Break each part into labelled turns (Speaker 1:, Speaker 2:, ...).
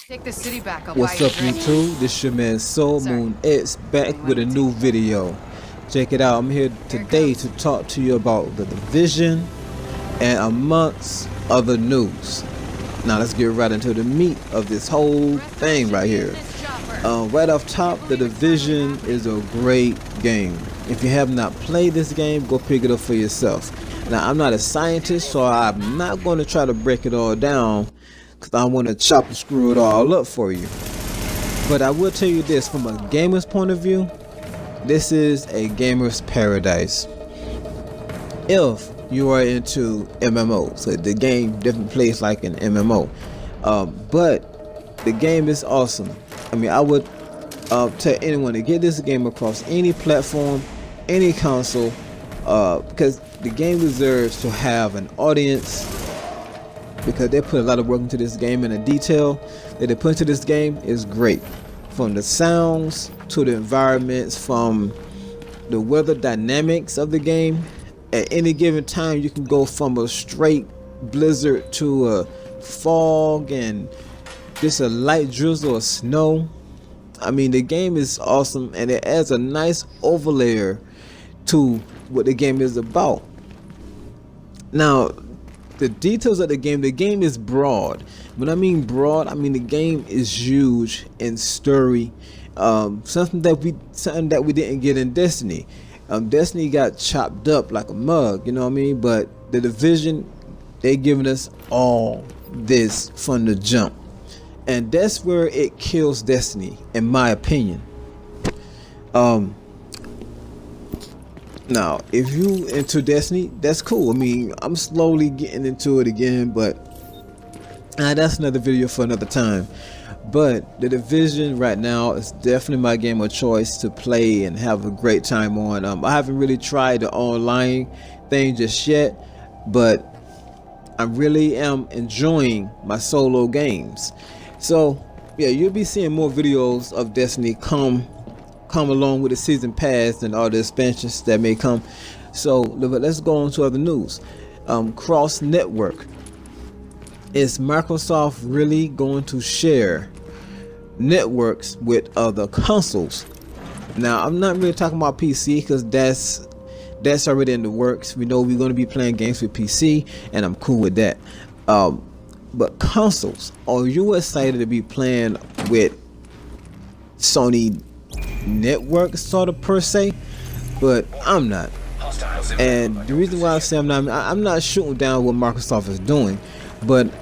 Speaker 1: Take the city back.
Speaker 2: What's up, YouTube? This your man Soul Moon X back with a new video. Check it out. I'm here today to talk to you about The Division and amongst other news. Now let's get right into the meat of this whole thing right here. Right off top, The Division is a great game. If you have not played this game, go pick it up for yourself. Now I'm not a scientist, so I'm not going to try to break it all down, because I want to chop and screw it all up for you. But I will tell you this, from a gamer's point of view, this is a gamer's paradise. If you are into MMO, so the game definitely plays like an MMO. But the game is awesome. I mean, I would tell anyone to get this game across any platform, any console, because the game deserves to have an audience, because they put a lot of work into this game, and the detail that they put into this game is great. From the sounds to the environments, from the weather dynamics of the game. At any given time you can go from a straight blizzard to a fog and just a light drizzle of snow. I mean, the game is awesome, and it adds a nice overlay to what the game is about. Now, the details of the game is broad. When I mean broad, I mean the game is huge and sturdy. Something that we didn't get in Destiny. Destiny got chopped up like a mug, you know what I mean? But The Division, they giving us all this from the jump, and that's where it kills Destiny, in my opinion. Now, if you into Destiny, that's cool. I mean, I'm slowly getting into it again, but that's another video for another time. But The Division right now is definitely my game of choice to play and have a great time on. I haven't really tried the online thing just yet, but I really am enjoying my solo games. So yeah, you'll be seeing more videos of Destiny come along with the season pass and all the expansions that may come. So let's go on to other news. Cross network. Is Microsoft really going to share networks with other consoles? Now, I'm not really talking about PC, because that's already in the works. We know we're going to be playing games with PC, and I'm cool with that. But consoles, are you excited to be playing with Sony network, sort of, per se? But I'm not. And the reason why I say I'm not shooting down what Microsoft is doing, but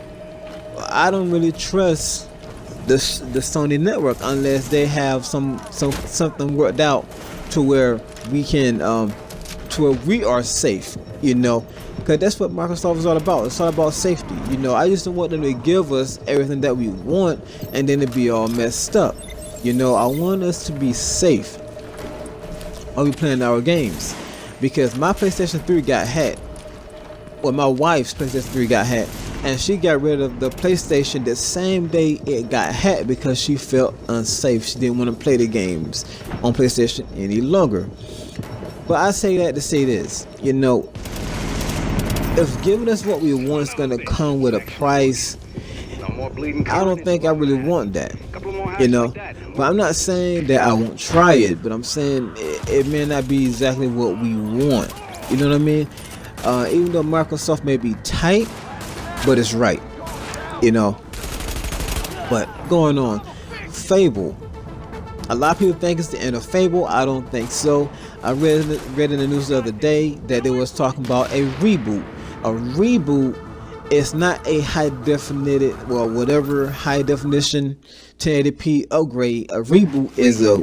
Speaker 2: I don't really trust the Sony network unless they have something worked out to where we can to where we are safe, you know, because that's what Microsoft is all about. It's all about safety, you know. I used to want them to give us everything that we want and then it'd be all messed up, you know. I want us to be safe while we playing our games, because my PlayStation 3 got hacked. Well, my wife's PlayStation 3 got hacked, and she got rid of the PlayStation the same day it got hacked because she felt unsafe. She didn't want to play the games on PlayStation any longer. But I say that to say this, you know, if giving us what we want is going to come with a price, I don't think I really want that, you know. But I'm not saying that I won't try it, but I'm saying it may not be exactly what we want, you know what I mean? Even though Microsoft may be tight, but it's right, you know. But going on, Fable. A lot of people think it's the end of Fable. I don't think so. I read in the news the other day that they was talking about a reboot. A reboot is not a high definition, well, whatever high definition 1080p upgrade. A reboot is a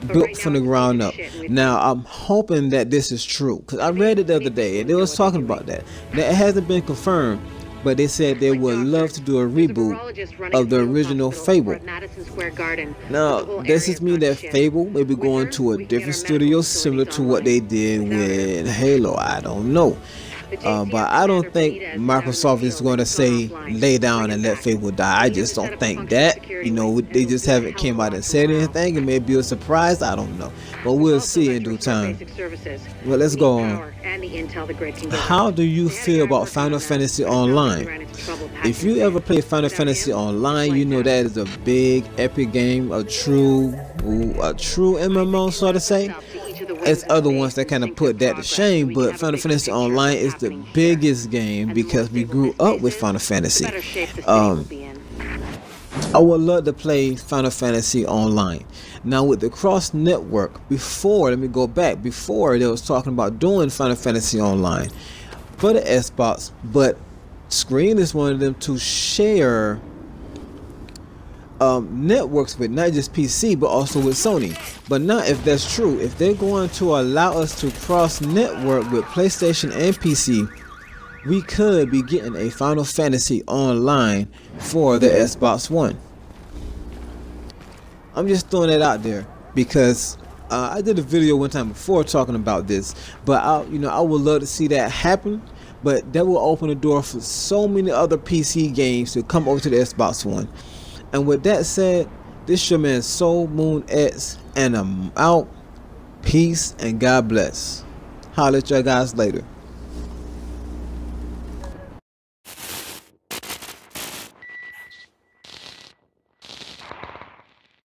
Speaker 2: built from the ground up. Now I'm hoping that this is true, because I read it the other day and they was talking about that. Now, it hasn't been confirmed, but they said they would love to do a reboot of the original Fable. Now, does this mean that Fable may be going to a different studio similar to what they did with Halo? I don't know. But I don't think Microsoft is going to say lay down and let Fable die. I just don't think that. You know, they just haven't came out and said anything. It may be a surprise. I don't know, but we'll see in due time. Well, let's go on. How do you feel about Final Fantasy Online? If you ever play Final Fantasy Online, you know that is a big epic game, a true MMO, so to say. It's other ones that kind of put that to shame, but Final Fantasy Online is the biggest game because we grew up with Final Fantasy. I would love to play Final Fantasy Online. Now with the cross network, before, let me go back, before they was talking about doing Final Fantasy Online for the Xbox, but Screen is one of them to share networks with not just PC but also with Sony. But now if that's true, if they're going to allow us to cross network with PlayStation and PC, we could be getting a Final Fantasy Online for the Xbox One. I'm just throwing that out there because I did a video one time before talking about this, but I would love to see that happen. But that will open the door for so many other PC games to come over to the Xbox One. And with that said, this your man Soul Moon X, and I'm out. Peace and God bless. Holla at y'all guys later.